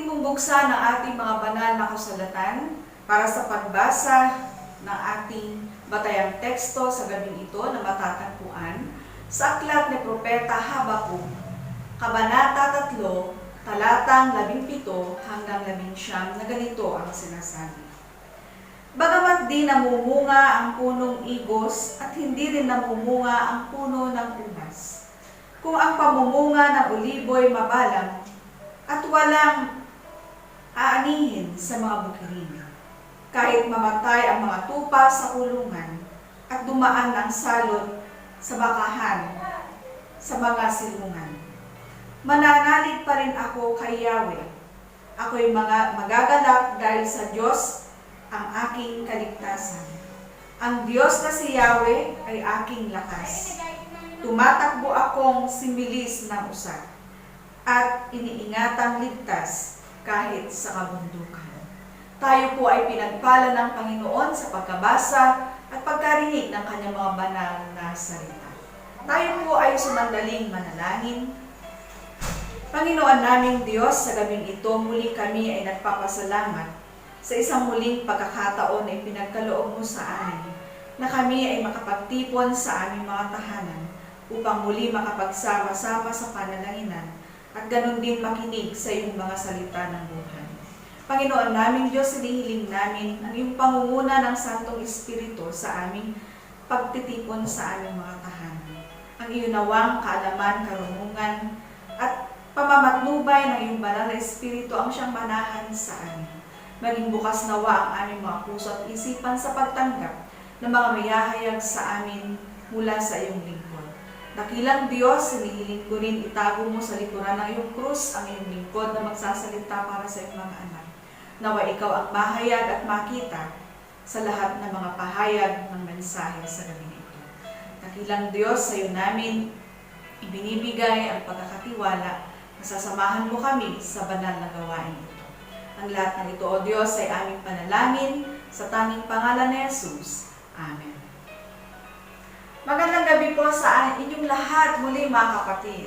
pong buksan ang ating mga banal na kasulatan para sa pagbasa ng ating batayang teksto sa gabing ito na matatagpuan sa aklat ni Propeta Habakuk, Kabanata 3, talatang 17 hanggang 19 na ganito ang sinasabi. Bagamat di namumunga ang punong igos at hindi rin namumunga ang puno ng ubas, kung ang pamumunga ng uliboy mabalang at walang aanihin sa mga bukirin, kahit mamatay ang mga tupa sa kulungan at dumaan ang salot sa bakahan sa mga silungan. Mananalig pa rin ako kay Yahweh. Ako'y magagalak dahil sa Diyos ang aking kaligtasan. Ang Diyos na si Yahweh ay aking lakas. Tumatakbo akong similis ng usad at iniingatang ligtas kahit sa kabundukan. Tayo po ay pinagpala ng Panginoon sa pagkabasa at pagkarinig ng kanyang mga banal na salita. Tayo po ay sumandaling manalangin. Panginoon naming Diyos, sa gabing ito muli kami ay nagpapasalamat sa isang muling pagkakataon na ipinagkaloob mo sa amin na kami ay makapagtipon sa aming mga tahanan upang muli makapagsama-sama sa panalangin at ganun din makinig sa iyong mga salita ng buhay. Panginoon naming Diyos, hinihiling namin ang iyong pangunguna ng Santong Espiritu sa aming pagtitipon sa aming mga tahanan. Ang iyong nawang kaalaman, karunungan, at pamamatnubay ng iyong banal na Espiritu ang siyang manahan sa amin. Maging bukas nawa ang aming mga puso at isipan sa pagtanggap ng mga mayahayag sa amin mula sa iyong lingkod. Dakilang Diyos, hinihiling ko rin itago mo sa likuran ng iyong krus ang iyong lingkod na magsasalita para sa iyong mga anak. Nawa ikaw ang mahayag at makita sa lahat ng mga pahayag ng mensahe sa gabi ito. Dakilang Diyos, sa iyo namin ibinibigay ang pagkakatiwala na sasamahan mo kami sa banal na gawain ito. Ang lahat ng ito, O Diyos, ay aming panalangin sa tanging pangalan ni Jesus. Amen. Magandang gabi po sa inyong lahat muli, mga kapatid.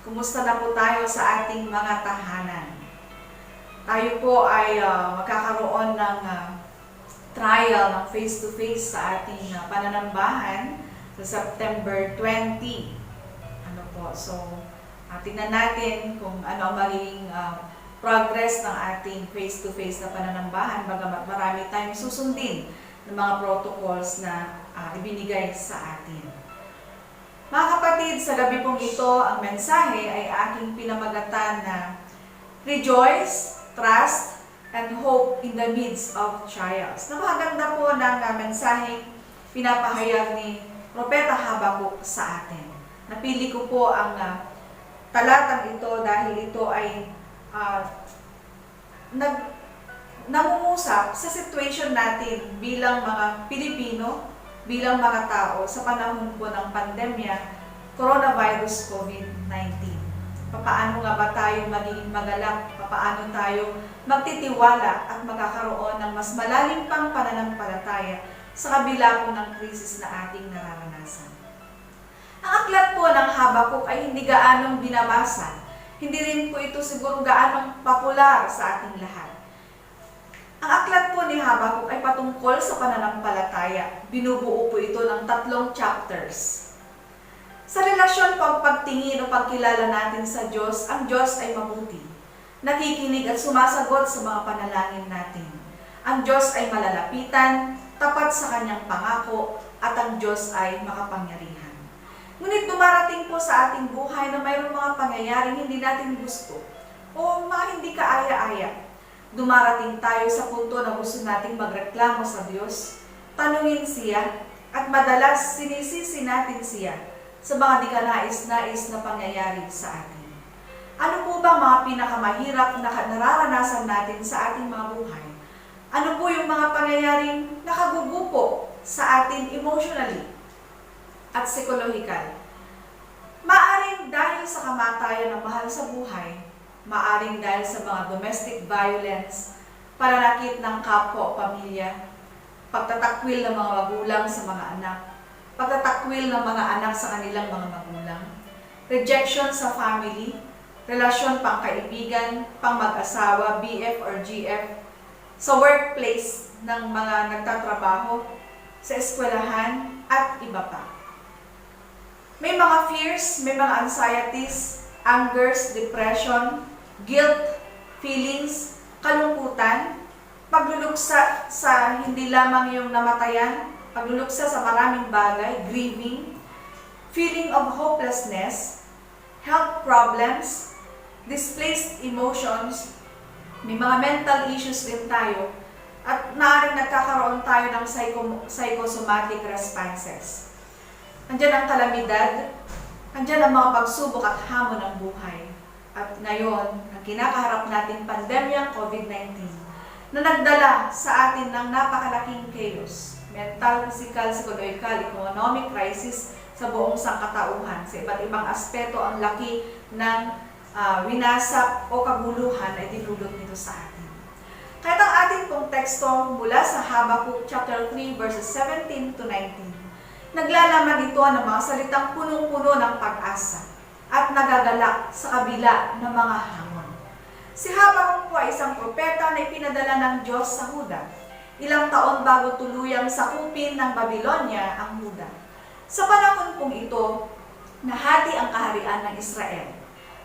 Kumusta na po tayo sa ating mga tahanan? Tayo po ay magkakaroon ng trial ng face-to-face sa ating pananambahan sa September 20. So, tingnan natin kung ano ang magiging progress ng ating face-to-face na pananambahan, bagamat marami tayong susundin ng mga protocols na ibinigay sa atin. Mga kapatid, sa gabi pong ito, ang mensahe ay aking pinamagatan na Rejoice, Trust, and Hope in the Midst of Trials. Napakaganda po ng mensahe pinapahayag ni Propeta Habakuk sa atin. Napili ko po ang talatang ito dahil ito ay nangungusap sa situation natin bilang mga Pilipino, bilang mga tao sa panahon po ng pandemya, coronavirus COVID-19. Paano nga ba tayo magiging magalak? Paano tayo magtitiwala at magkakaroon ng mas malalim pang pananampalataya sa kabila po ng krisis na ating nararanasan? Ang aklat po ng Habakuk ay hindi gaanong binabasa. Hindi rin po ito siguro gaanong popular sa ating lahat. Ang aklat po ni Habakuk ay patungkol sa pananampalataya. Binubuo po ito ng 3 chapters. Sa relasyon pagtingin o pagkilala natin sa Diyos, ang Diyos ay mabuti. Nakikinig at sumasagot sa mga panalangin natin. Ang Diyos ay malalapitan, tapat sa kanyang pangako, at ang Diyos ay makapangyarihan. Ngunit dumarating po sa ating buhay na mayroong mga pangyayaring hindi natin gusto o mga hindi kaaya-aya. Dumarating tayo sa punto na gusto nating magreklamo sa Diyos, tanungin siya, at madalas sinisisi natin siya sa mga di kanais-nais na pangyayari sa atin. Ano po ba mga pinakamahirap na nararanasan natin sa ating mga buhay? Ano po yung mga pangyayaring nakagugupo sa atin emotionally at psychological? Maaring dahil sa kamatayan ng mahal sa buhay, maaring dahil sa mga domestic violence, pananakit ng kapwa o pamilya, pagtatakwil ng mga magulang sa mga anak, pagtatakwil ng mga anak sa kanilang mga magulang, rejection sa family, relasyon pangkaibigan, pang-mag-asawa, BF or GF, sa workplace ng mga nagtatrabaho, sa eskwelahan, at iba pa. May mga fears, may mga anxieties, angers, depression, guilt, feelings, kalungkutan, pagluluksa sa hindi lamang yung namatayan, pagluluksa sa maraming bagay, grieving, feeling of hopelessness, health problems, displaced emotions, may mga mental issues din tayo, at maaaring nagkakaroon tayo ng psychosomatic responses. Andiyan ang kalamidad, andiyan ang mga pagsubok at hamon ng buhay. At ngayon, ang kinakaharap natin pandemyang COVID-19 na nagdala sa atin ng napakalaking chaos, mental, physical, psychological, economic crisis sa buong sangkatauhan. Sa iba't ibang aspeto, ang laki ng winasak o kaguluhan ay dinulot nito sa atin. Kaya ang ating pong teksto mula sa Habakkuk chapter 3 verses 17 to 19, naglalaman ito ng mga salitang punong-puno ng pag-asa at nagagalak sa kabila ng mga hamon. Si Habakkuk po ay isang propeta na ipinadala ng Diyos sa Huda, ilang taon bago tuluyang sakupin ng Babylonia ang Huda. Sa panahon pong ito, nahati ang kaharian ng Israel.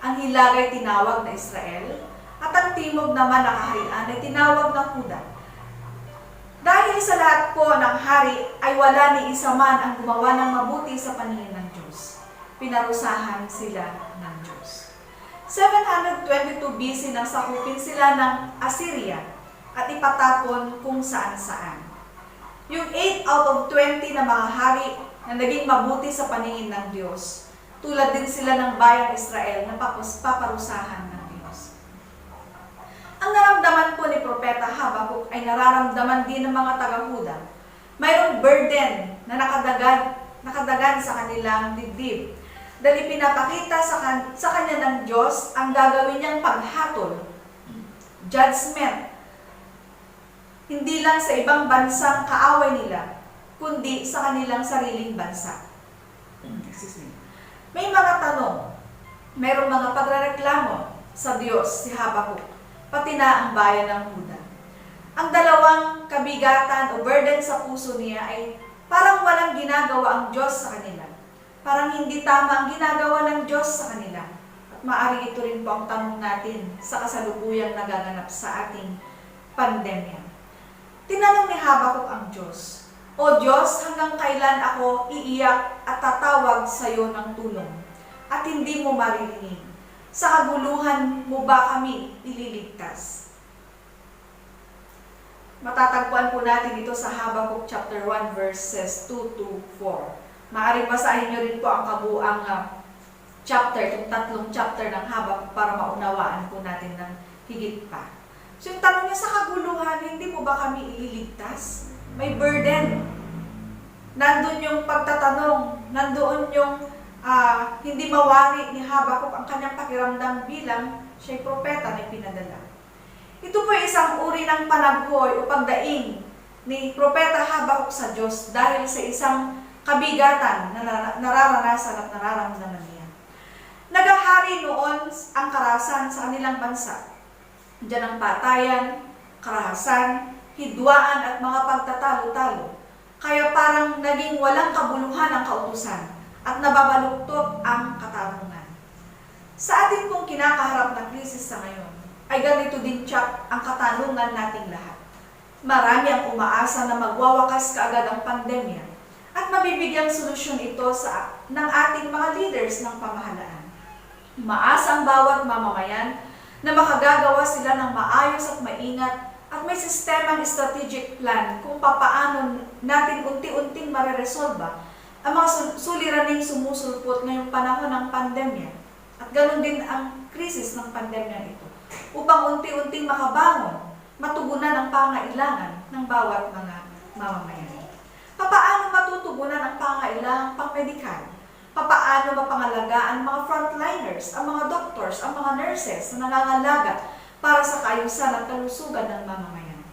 Ang hilagay tinawag na Israel, at ang timog naman na kaharian ay tinawag na Huda. Dahil sa lahat po ng hari ay wala ni isa man ang gumawa ng mabuti sa paningin ng Diyos. Pinarusahan sila ng Diyos. 722 BC nang sakupin sila ng Assyria at ipatapon kung saan-saan. Yung 8 out of 20 na mga hari na naging mabuti sa paningin ng Diyos, tulad din sila ng bayang Israel na paparusahan ng Diyos. Ang naramdaman po ni Propeta Habakkuk ay nararamdaman din ng mga taga-Huda. Mayroong burden na nakadagan sa kanilang dibdib. Dahil pinapakita sa kanya ng Diyos ang gagawin niyang paghatol, judgment, hindi lang sa ibang bansang kaaway nila, kundi sa kanilang sariling bansa. May mga tanong, mayroong mga pagrereklamo sa Diyos si Habakkuk, pati na ang bayan ng Huda. Ang dalawang kabigatan o burden sa puso niya ay parang walang ginagawa ang Diyos sa kanila. Parang hindi tama ang ginagawa ng Diyos sa kanila. At maaaring ito rin po ang tanong natin sa kasalukuyang nagaganap sa ating pandemya. Tinanong ni Habakkuk ang Diyos, "O Diyos, hanggang kailan ako iiyak at tatawag sa iyo ng tulong, at hindi mo maririnig? Sa kaguluhan mo ba kami ililigtas?" Matatagpuan po natin ito sa Habakkuk chapter 1 verses 2 to 4. Maaaring basahin nyo rin po ang kabuang chapter, itong tatlong chapter ng Habakkuk para maunawaan po natin ng higit pa. So yung tanong niya, sa kaguluhan, hindi mo ba kami ililigtas? May burden. Nandun yung pagtatanong, nandoon yung hindi mawari ni Habakkuk ang kanyang pakiramdam bilang siya'y propeta na pinadala. Ito po ay isang uri ng panaghoy o pagdaing ni Propeta Habakkuk sa Diyos dahil sa isang kabigatan na nararanasan at nararamdaman niya. Nagahari noon ang karahasan sa kanilang bansa. Diyan ang patayan, karahasan, hidwaan at mga pagtatalo-talo. Kaya parang naging walang kabuluhan ang kautusan at nababaluktot ang katarungan. Sa atin pong kinakaharap na krisis sa ngayon, ay ganito din tsak ang katanungan nating lahat. Marami ang umaasa na magwawakas kaagad ang pandemya at mabibigyang solusyon ito ng ating mga leaders ng pamahalaan. Umaasa ang bawat mamamayan na makagagawa sila ng maayos at maingat at may sistemang strategic plan kung papaano natin unti-unting mareresolba ang mga suliraning sumusulpot ngayong panahon ng pandemya. At ganoon din ang krisis ng pandemya ito, upang unti-unting makabangon, matugunan ang pangailangan ng bawat mga mamamayan. Papaano matutugunan ang pangailangan pang-medikal? Papaano mapangalagaan ang mga frontliners, ang mga doctors, ang mga nurses na nangangalaga para sa kaayusan at kalusugan ng mamamayan?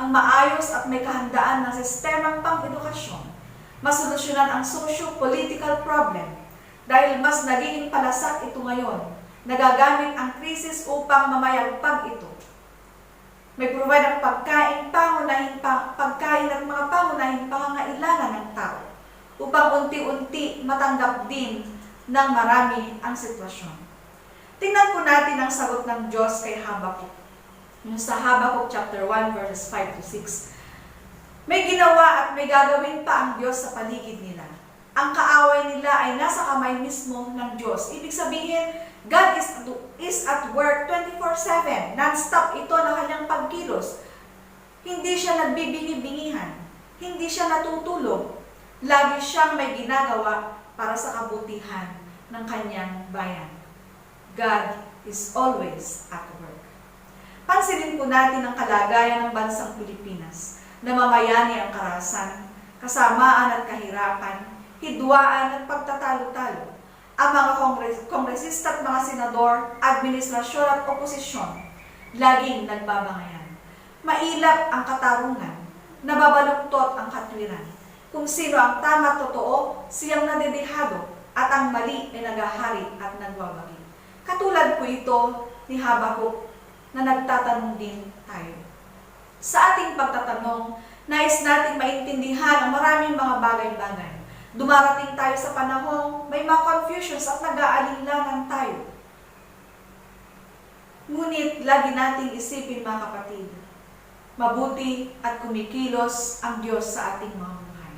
Ang maayos at may kahandaan ng sistemang pang-edukasyon, masolusyonan ang socio-political problem dahil mas nagiging palasak ito ngayon Nagagamit ang krisis upang mamayagpag ito. May provide ang pagkain at mga pangunahing pangangailangan ng tao upang unti-unti matanggap din ng marami ang sitwasyon. Tingnan po natin ang sagot ng Diyos kay Habakuk. Yung sa Habakuk chapter 1 verses 5 to 6. May ginawa at may gagawin pa ang Diyos sa paligid nila. Ang kaaway nila ay nasa kamay mismo ng Diyos. Ibig sabihin, God is at work 24/7. Non-stop ito na kanyang pagkilos. Hindi siya nagbibingi-bingihan. Hindi siya natutulog. Lagi siyang may ginagawa para sa kabutihan ng kanyang bayan. God is always at work. Pansinin po natin ang kalagayan ng bansang Pilipinas na mamayani ang karahasan, kasamaan at kahirapan, hidwaan at pagtatalo-talo. Ang mga kongresista at mga senador, administrasyon at oposisyon, laging nagbabangayan. Mailap ang katarungan, nababaluktot ang katwiran. Kung sino ang tama at totoo, siyang nadedehado, at ang mali ay nagahari at nagwawagi. Katulad po ito ni Habakuk na nagtatanong din tayo. Sa ating pagtatanong, nais nating maintindihan ang maraming mga bagay-bagay. Dumarating tayo sa panahong may mga confusions at nag-aalinlangan tayo. Ngunit lagi nating isipin mga kapatid, mabuti at kumikilos ang Diyos sa ating mga buhay.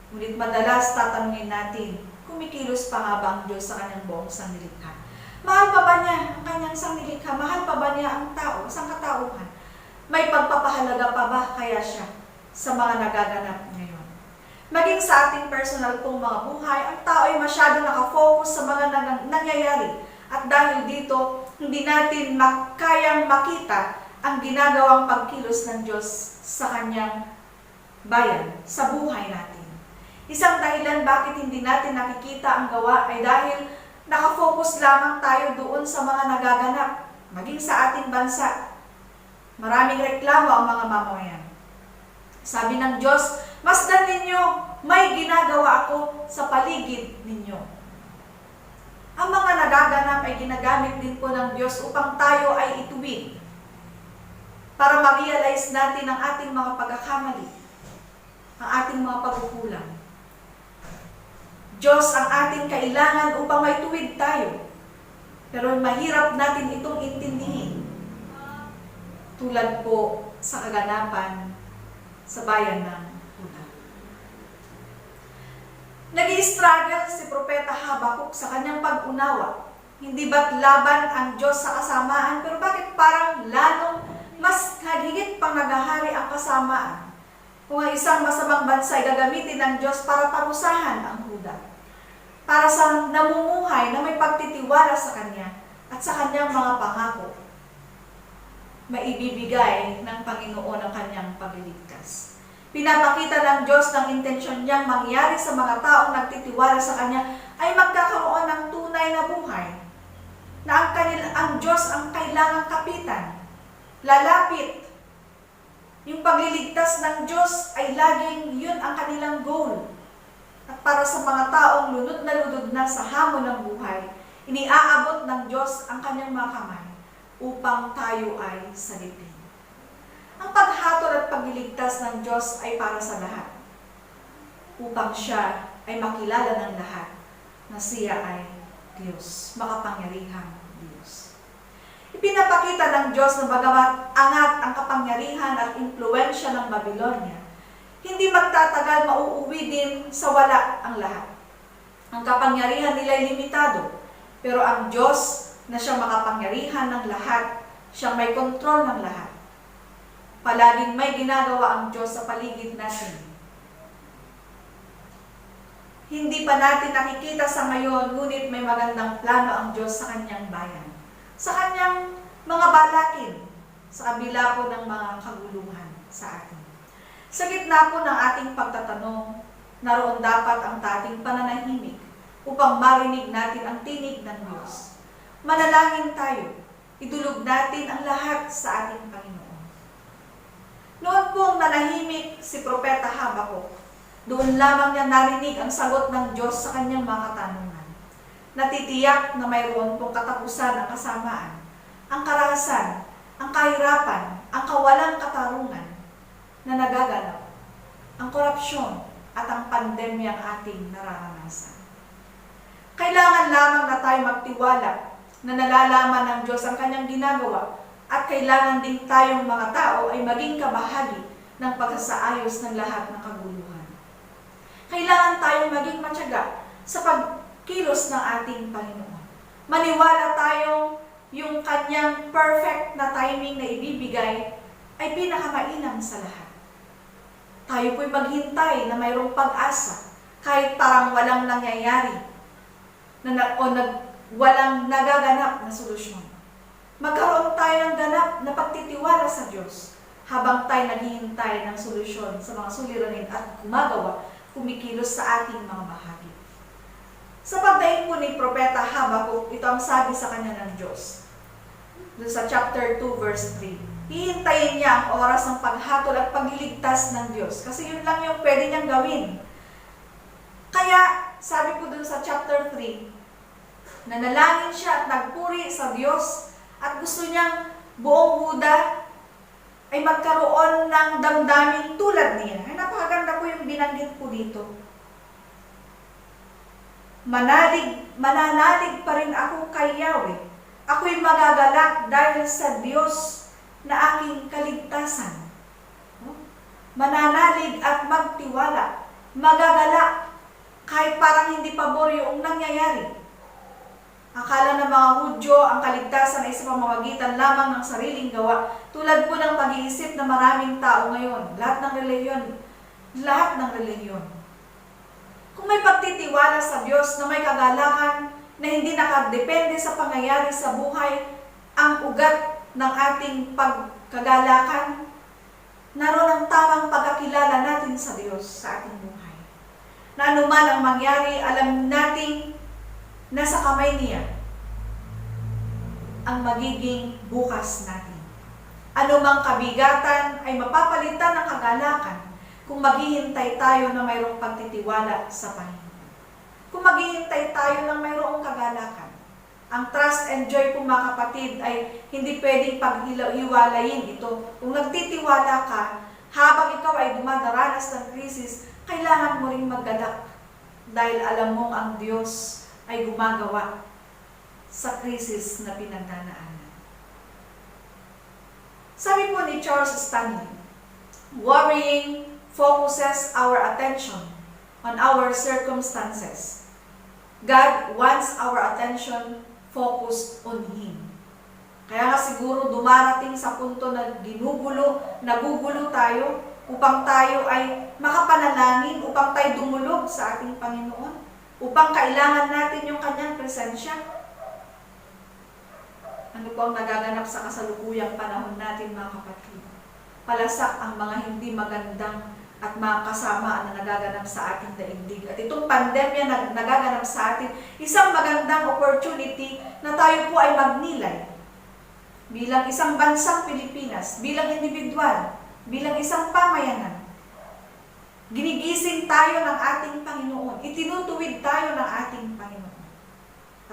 Ngunit madalas tatanungin natin, kumikilos pa nga ba ang Diyos sa kanyang buong sanglilikha? Mahal pa ba niya ang kanyang sanglilikha? Mahal pa ba niya ang tao, sa katauhan? May pagpapahalaga pa ba kaya siya sa mga nagaganap ngayon? Maging sa ating personal pong mga buhay, ang tao ay masyado nakafocus sa mga nangyayari. At dahil dito, hindi natin kayang makita ang ginagawang pagkilos ng Diyos sa kanyang bayan, sa buhay natin. Isang dahilan bakit hindi natin nakikita ang gawa ay dahil nakafocus lamang tayo doon sa mga nagaganap. Maging sa ating bansa, maraming reklamo ang mga mamamayan. Sabi ng Diyos, masdan ninyo, may ginagawa ako sa paligid ninyo. Ang mga nagaganap ay ginagamit din po ng Diyos upang tayo ay ituwid. Para ma-realize natin ang ating mga pagkakamali, ang ating mga pagkukulang. Diyos ang ating kailangan upang maituwid tayo. Pero mahirap natin itong intindihin. Tulad po sa kaganapan sa bayan ng Huda. Nag-i-struggle si Propeta Habakuk sa kanyang pag-unawa. Hindi ba't laban ang Diyos sa kasamaan, pero bakit parang lalong mas higit pang nagahari ang kasamaan? Kung ang isang masamang bansa ay gagamitin ng Diyos para parusahan ang Huda. Para sa namumuhay na may pagtitiwala sa Kanya at sa Kanyang mga pangako, maibibigay ng Panginoon ang Kanyang pagliligtas. Pinapakita ng Diyos ng intensyon niyang mangyari sa mga taong nagtitiwala sa Kanya ay magkakaroon ng tunay na buhay, na ang Diyos ang kailangang kapitan, lalapit. Yung pagliligtas ng Diyos ay laging yun ang kanilang goal. At para sa mga taong lunod na sa hamon ng buhay, iniaabot ng Diyos ang kanyang mga kamay upang tayo ay salipin. Ang paghatol at pagliligtas ng Diyos ay para sa lahat, upang siya ay makilala ng lahat na siya ay Diyos, makapangyarihang Diyos. Ipinapakita ng Diyos na bagamat angat ang kapangyarihan at impluwensya ng Babylonia, hindi magtatagal mauuwi din sa wala ang lahat. Ang kapangyarihan nila ay limitado, pero ang Diyos na siyang makapangyarihan ng lahat, siyang may kontrol ng lahat. Palaging may ginagawa ang Diyos sa paligid natin. Hindi pa natin nakikita sa ngayon, ngunit may magandang plano ang Diyos sa kanyang bayan. Sa kanyang mga balakin, sa kabila po ng mga kaguluhan sa atin. Sa gitna po ng ating pagtatanong, naroon dapat ang ating pananahimik upang marinig natin ang tinig ng Diyos. Manalangin tayo, idulog natin ang lahat sa ating Panginoon. Noon pong nanahimik si Propeta Habakuk, doon lamang niya narinig ang sagot ng Diyos sa kanyang mga katanungan. natitiyak na mayroon pong katapusan ang kasamaan, ang karahasan, ang kahirapan, ang kawalang katarungan na nagaganap, ang korupsyon at ang pandemyang ating nararanasan. Kailangan lamang na tayo magtiwala na nalalaman ng Diyos ang kanyang ginagawa at kailangan din tayong mga tao ay maging kabahagi ng pagsasaayos ng lahat ng kaguluhan. Kailangan tayong maging matyaga sa pagkilos ng ating Panginoon. Maniwala tayong yung kanyang perfect na timing na ibibigay ay pinakamainam sa lahat. Tayo po'y maghintay na mayroong pag-asa kahit parang walang nangyayari walang nagaganap na solusyon. Magkaroon tayo ng ganap na pagtitiwala sa Diyos habang tayo naghihintay ng solusyon sa mga suliranin at kumikilos sa ating mga bahagi. Sa pagdaing po ni Propeta Habakuk, ito ang sabi sa kanya ng Diyos. Doon sa chapter 2, verse 3. Hihintayin niya ang oras ng paghatol at pagliligtas ng Diyos. Kasi yun lang yung pwede niyang gawin. Kaya, sabi po doon sa chapter 3, nanalangin siya at nagpuri sa Diyos at gusto niyang buong Huda ay magkaroon ng damdamin tulad niya. Ay, napakaganda po yung binanggit po dito. Mananalig pa rin ako kay Yahweh. Ako'y magagalak dahil sa Diyos na aking kaligtasan. Mananalig at magtiwala. Magagalak kahit parang hindi pabor yung nangyayari. Akala ng mga Hudyo ang kaligtasan ay sa pamamagitan lamang ng sariling gawa, tulad po ng pag-iisip na maraming tao ngayon, lahat ng relihiyon. Kung may pagtitiwala sa Diyos na may kagalakan na hindi nakadepende sa pangyayari sa buhay, ang ugat ng ating pagkagalakan, naroon ang tamang pagkakilala natin sa Diyos sa ating buhay. Na anuman ang mangyari, alam nating nasa kamay niya ang magiging bukas natin. Anumang kabigatan ay mapapalitan ng kagalakan kung maghihintay tayo na mayroong pagtitiwala sa Panginoon. Kung maghihintay tayo ng mayroong kagalakan. Ang trust and joy po mga kapatid ay hindi pwedeng paghiwalayin ito. Kung nagtitiwala ka, habang ikaw ay dumadaranas ng krisis, kailangan mo ring maggalak. Dahil alam mong ang Diyos ay gumagawa sa krisis na pinagdadaanan. Sabi po ni Charles Stanley, worrying focuses our attention on our circumstances. God wants our attention focused on Him. Kaya nga siguro dumarating sa punto na nagugulo tayo upang tayo ay makapanalangin, upang tayo dumulog sa ating Panginoon, upang kailangan natin yung Kanyang presensya. Ano po ang nagaganap sa kasalukuyang panahon natin mga kapatid? Palasak ang mga hindi magandang at mga kasama na nagaganap sa ating daigdig. At itong pandemya na nagaganap sa atin, isang magandang opportunity na tayo po ay magnilay. Bilang isang bansang Pilipinas, bilang individual, bilang isang pamayanan. Ginigising tayo ng ating Panginoon. Itinutuwid tayo ng ating Panginoon.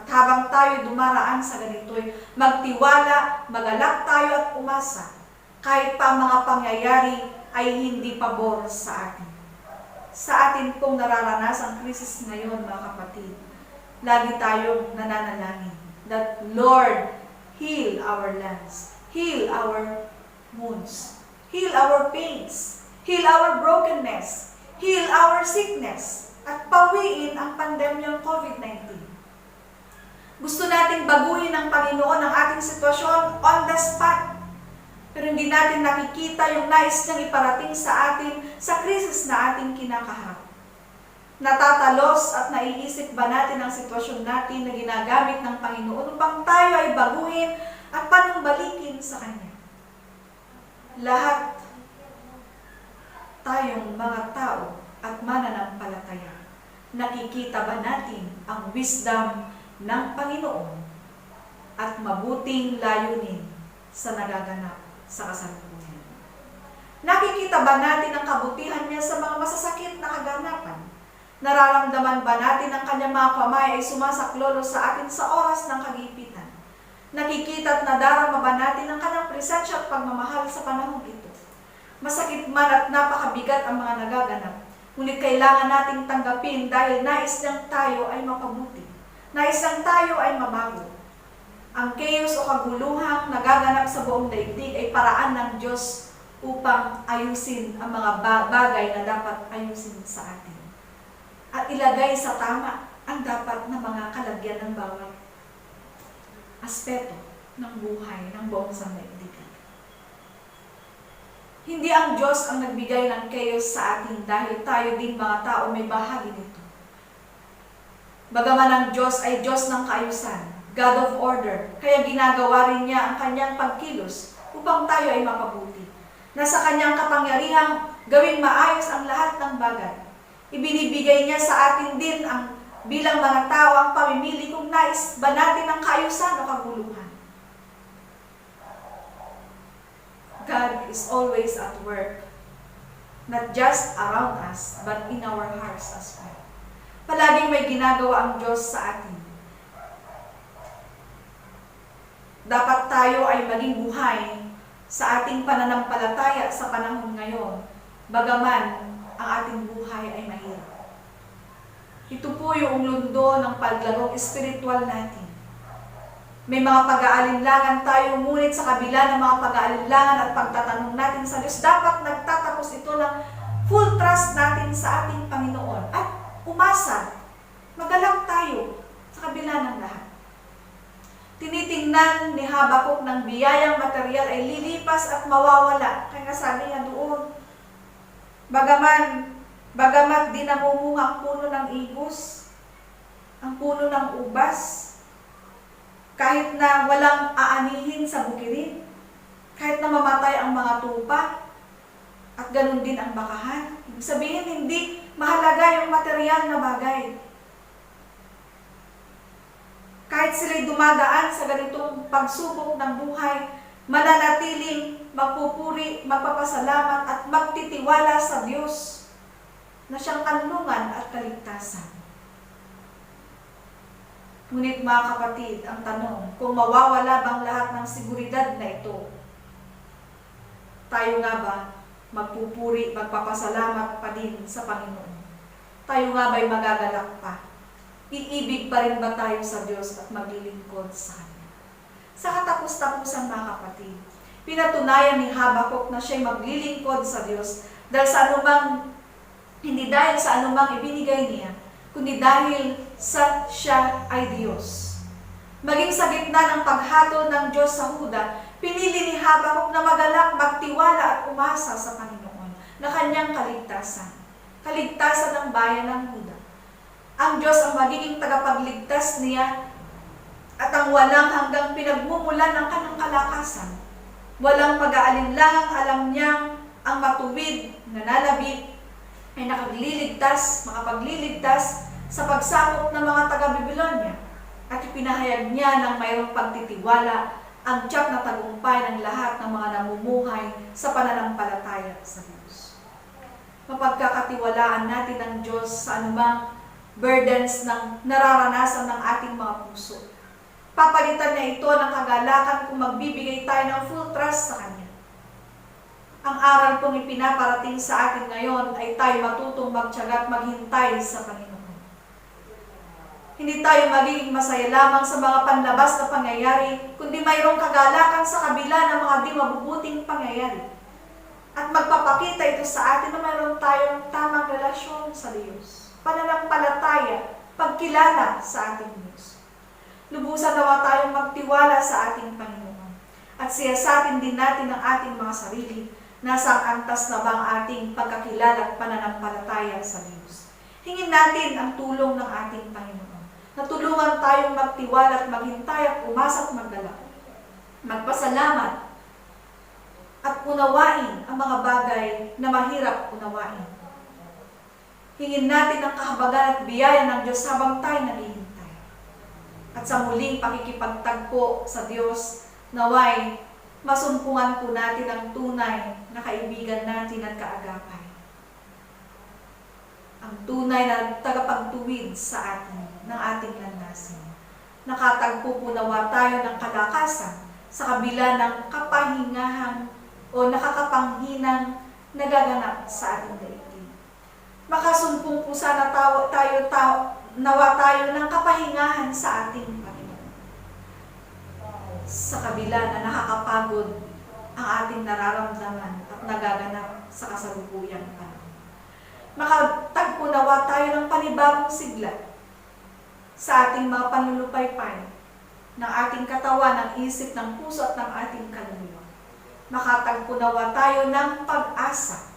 At habang tayo dumaraan sa ganito'y magtiwala, magalak tayo at umasa. Kahit pa mga pangyayari ay hindi pabor sa atin. Sa atin pong nararanasan krisis ngayon, mga kapatid, lagi tayong nananalangin that Lord, heal our lands, heal our wounds, heal our pains, heal our brokenness, heal our sickness, at pawiin ang pandemyang COVID-19. Gusto nating baguhin ng Panginoon ang ating sitwasyon on the spot. Pero hindi natin nakikita yung nais niyang iparating sa atin sa krisis na ating kinakaharap. Natatalos at naiisip ba natin ang sitwasyon natin na ginagamit ng Panginoon upang tayo ay baguhin at panumbalikin sa Kanya? Lahat tayong mga tao at mananampalataya, nakikita ba natin ang wisdom ng Panginoon at mabuting layunin sa nagaganap sa kasalukuyan? Nakikita ba natin ang kabutihan niya sa mga masasakit na kaganapan? Nararamdaman ba natin ang kanyang mga kamay ay sumasaklolo sa atin sa oras ng kagipitan? Nakikita at nadarama ba natin ang kanyang presensya at pagmamahal sa panahon ito? Masakit man at napakabigat ang mga nagaganap, ngunit kailangan nating tanggapin dahil nais niyang tayo ay mapabuti. Nais niyang tayo ay mabago. Ang chaos o kaguluhang nagaganap sa buong daigdig ay paraan ng Diyos upang ayusin ang mga bagay na dapat ayusin sa atin. At ilagay sa tama ang dapat na mga kalagyan ng bawat aspeto ng buhay ng buong sandaigdigan. Hindi ang Diyos ang nagbigay ng chaos sa atin dahil tayo din mga tao may bahagi nito. Bagaman ang Diyos ay Diyos ng kaayusan, God of order, kaya ginagawa rin niya ang kanyang pagkilos upang tayo ay mapabuti. Nasa kanyang kapangyarihang gawing maayos ang lahat ng bagay. Ibinibigay niya sa atin din ang bilang mga tao ang pamimili kung nais ba natin ang kaayusan o kaguluhan. God is always at work, not just around us, but in our hearts as well. Palaging may ginagawa ang Diyos sa atin. Dapat tayo ay maging buhay sa ating pananampalataya sa panahon ngayon, bagaman ang ating buhay ay mahirap. Ito po yung lundo ng paglagong espiritual natin. May mga pag-aalinlangan tayo, ngunit sa kabila ng mga pag-aalinlangan at pagtatanong natin sa Diyos, dapat nagtatapos ito ng full trust natin sa ating Panginoon at umasa, magalak tayo sa kabila ng lahat. Tinitingnan ni Habakuk ng biyayang material ay lilipas at mawawala. Kaya sabi niya doon, bagamat di namumunga ang puno ng ibus, ang puno ng ubas, kahit na walang aanihin sa bukirin, kahit na mamatay ang mga tupa, at ganun din ang bakahan. Ibig sabihin, hindi mahalaga yung material na bagay. Kahit sila'y dumadaan sa ganitong pagsubok ng buhay, mananatiling magpupuri, magpapasalamat at magtitiwala sa Diyos na siyang kanlungan at kaligtasan. Ngunit mga kapatid, ang tanong, kung mawawala bang lahat ng seguridad na ito, tayo nga ba magpupuri, magpapasalamat pa din sa Panginoon? Tayo nga ba'y magagalak pa? Iibig pa rin ba tayo sa Diyos at maglilingkod sa Kanya? Sa katapos-tapusan mga kapatid, pinatunayan ni Habakuk na siya'y maglilingkod sa Diyos dahil sa anumang, hindi dahil sa anumang ibinigay niya, kundi dahil sa siya ay Diyos. Maging sa gitna ng paghatol ng Diyos sa Huda, pinili ni Habakuk na magalak, magtiwala at umasa sa Panginoon na kanyang kaligtasan. Kaligtasan ng bayan ng Huda. Ang Diyos ang magiging tagapagligtas niya at ang walang hanggang pinagmumulan ng kanyang kalakasan. Walang pag-aalinlangang alam niyang ang matuwid na nalabit ay makapagliligtas sa pagsakop ng mga taga-Babylonia at ipinahayag niya ng mayroong pagtitiwala ang tiyak na tagumpay ng lahat ng mga namumuhay sa pananampalataya sa Diyos. Mapagkakatiwalaan natin ang Diyos sa anumang burdens ng nararanasan ng ating mga puso. Papalitan niya ito ng kagalakan kung magbibigay tayo ng full trust sa Kanya. Ang aral pong ipinaparating sa atin ngayon ay tayo matutong magtiyaga at maghintay sa Panginoon. Hindi tayo magiging masaya lamang sa mga panlabas na pangyayari, kundi mayroong kagalakan sa kabila ng mga di mabubuting pangyayari. At magpapakita ito sa atin na mayroon tayong tamang relasyon sa Diyos. Pananampalataya, pagkilala sa ating Diyos. Lubusan nawa tayong magtiwala sa ating Panginoon. At siyasatin din natin ang ating mga sarili. Nasa antas na ba ang ating pagkakilala at pananampalataya sa Diyos? Hingin natin ang tulong ng ating Panginoon. Natulungan tayong magtiwala at maghintay at umasa at maggalak. Magpasalamat at unawain ang mga bagay na mahirap unawain. Hingin natin ang kahabagan at biyaya ng Diyos habang tayo naghihintay. At sa muling pakikipagtagpo sa Diyos, naway masumpungan po natin ang tunay na kaibigan natin at kaagapay. ang tunay na tagapagtuwid sa atin ng ating landasin. Nakatagpo po nawa tayo ng kalakasan sa kabila ng kapahingahan o nakakapanghinang nagaganap sa ating daigdig. Makasumpong po sana nawa tayo ng kapahingahan sa ating Panginoon. Sa kabila na nakakapagod ang ating nararamdaman at nagaganap sa kasalukuyang panahon. Makatagpo nawa tayo ng panibagong sigla sa ating mga panlulupaypay ng ating katawan, ng isip, ng puso at ng ating kaluluwa. Makatagpo nawa tayo ng pag-asa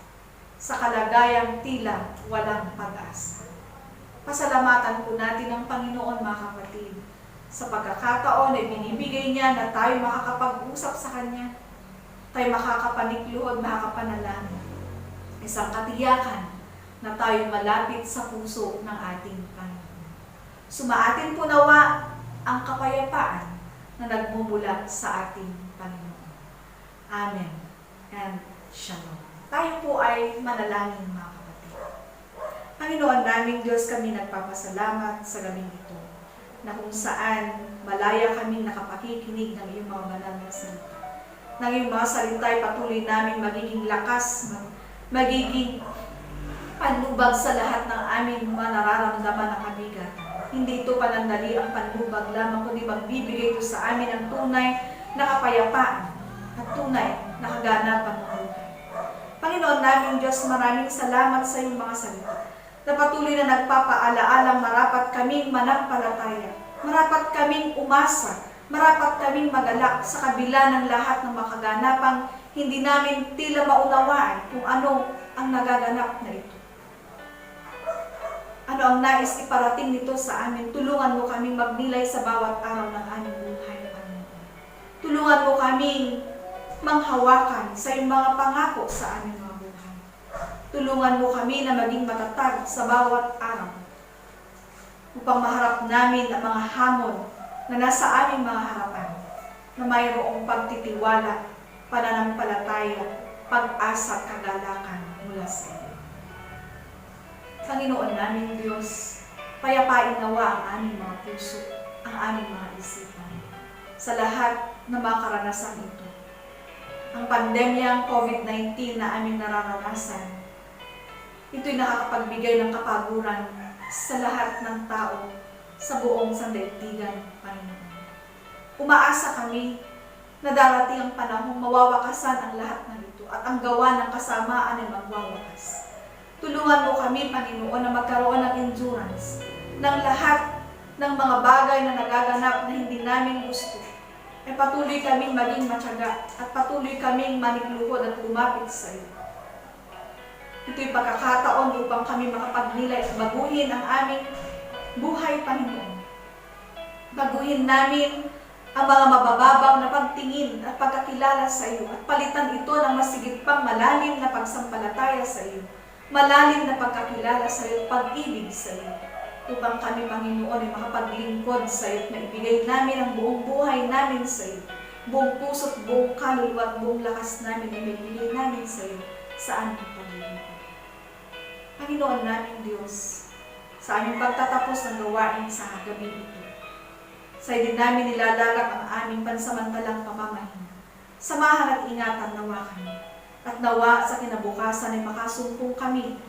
sa kalagayang tila walang pag-asa. Pasalamatan po natin ang Panginoon, mga kapatid, sa pagkakataon na binibigay niya na tayo makakapag-usap sa Kanya, tayo makakapanikluhod, makakapanalangin. Isang katiyakan na tayo malapit sa puso ng ating Panginoon. Sumaatin po nawa ang kapayapaan na nagmumula sa ating Panginoon. Amen and Shalom. Tayo po ay manalangin, mga kapatid. Panginoon naming Diyos, kami nagpapasalamat sa gabing ito na kung saan malaya kaming nakapakikinig ng iyong mga banal na salita. Ng iyong mga salita ay patuloy namin magiging lakas, magiging panlubag sa lahat ng aming mga nararamdaman ng kabigatan. Hindi ito panandali ang panlubag lamang, kundi magbibigay ito sa amin ng tunay na kapayapaan at tunay na kaganapan ng buhay. Panginoon naming Diyos, maraming salamat sa iyong mga salita na patuloy na nagpapaalaalang marapat kaming manampalataya, marapat kaming umasa, marapat kaming magalak sa kabila ng lahat ng makaganapang hindi namin tila maunawaan kung ano ang nagaganap na ito. Ano ang nais iparating nito sa amin? Tulungan mo kaming magnilay sa bawat araw ng aming buhay, Panginoon. Tulungan mo kaming manghawakan sa iyong mga pangako sa aming mga buhay. Tulungan mo kami na maging matatag sa bawat araw upang maharap namin ang mga hamon na nasa aming mga harapan, na mayroong pagtitiwala, pananampalataya, pag-asa at kagalakan mula sa iyo. Panginoon namin Diyos, payapain nawa ang aming mga puso, ang aming mga isipan, sa lahat na mga karanasan ito. Ang pandemyang COVID-19 na aming nararanasan, ito'y nakakapagbigay ng kapaguran sa lahat ng tao sa buong sandaigdigan, Panginoon. Umaasa kami na darating ang panahong mawawakasan ang lahat ng ito at ang gawa ng kasamaan ay magwawakas. Tulungan mo kami, Panginoon, na magkaroon ng endurance ng lahat ng mga bagay na nagaganap na hindi namin gusto. Ay patuloy kaming maging matyaga at patuloy kaming manikluhod at lumapit sa iyo. Ito'y pagkakataon upang kami makapagnilay at baguhin ang aming buhay, Panginoon. Baguhin namin ang mga mabababaw na pagtingin at pagkakilala sa iyo at palitan ito ng masigit pang malalim na pagsampalataya sa iyo. Malalim na pagkakilala sa iyo, pag-ibig sa iyo, upang kami, Panginoon, ay makapaglingkod sa iyo at maibigay namin ang buong buhay namin sa iyo. Buong puso't buong kaluluwa at buong lakas namin ay maibigay namin sa iyo sa aming paglilingkod. Panginoon namin Diyos, sa aming pagtatapos ng gawain sa gabi ito, sa din namin nilalalak ang aming pansamantalang pamamahinga. Samahan at ingatan nawa kami. At nawa sa kinabukasan ay makasumpong kami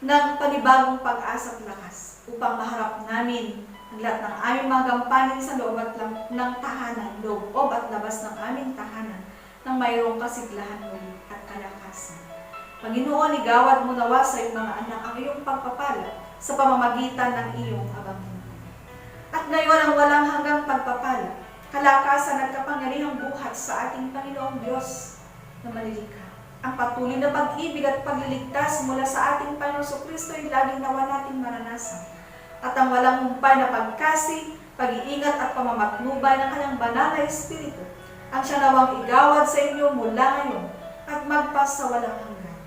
ng panibagong pag-asa at lakas upang maharap namin ang lahat ng aming mga gampanin sa loob at ng tahanan, loob at labas ng aming tahanan, ng mayroong kasiglahan muli at kalakasan. Panginoon, igawad mo nawa sa iyong mga anak ang iyong pagpapala sa pamamagitan ng iyong habang buhay. At ngayon ang walang hanggang pagpapala, kalakasan at kapangyarihang buhat sa ating Panginoong Diyos na malilikha. Ang patuloy na pag-ibig at pagliligtas mula sa ating Panginoong Kristo ay laging nawa nating maranasan. At ang walang humpay na pagkasi, pag-iingat at pamamatnubay ng kanyang banal na Espiritu, ang siya nawang igawad sa inyo mula ngayon at magpasawalang hanggan.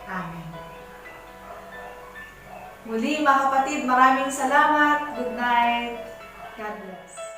Amen. Muli mga kapatid, maraming salamat. Good night. God bless.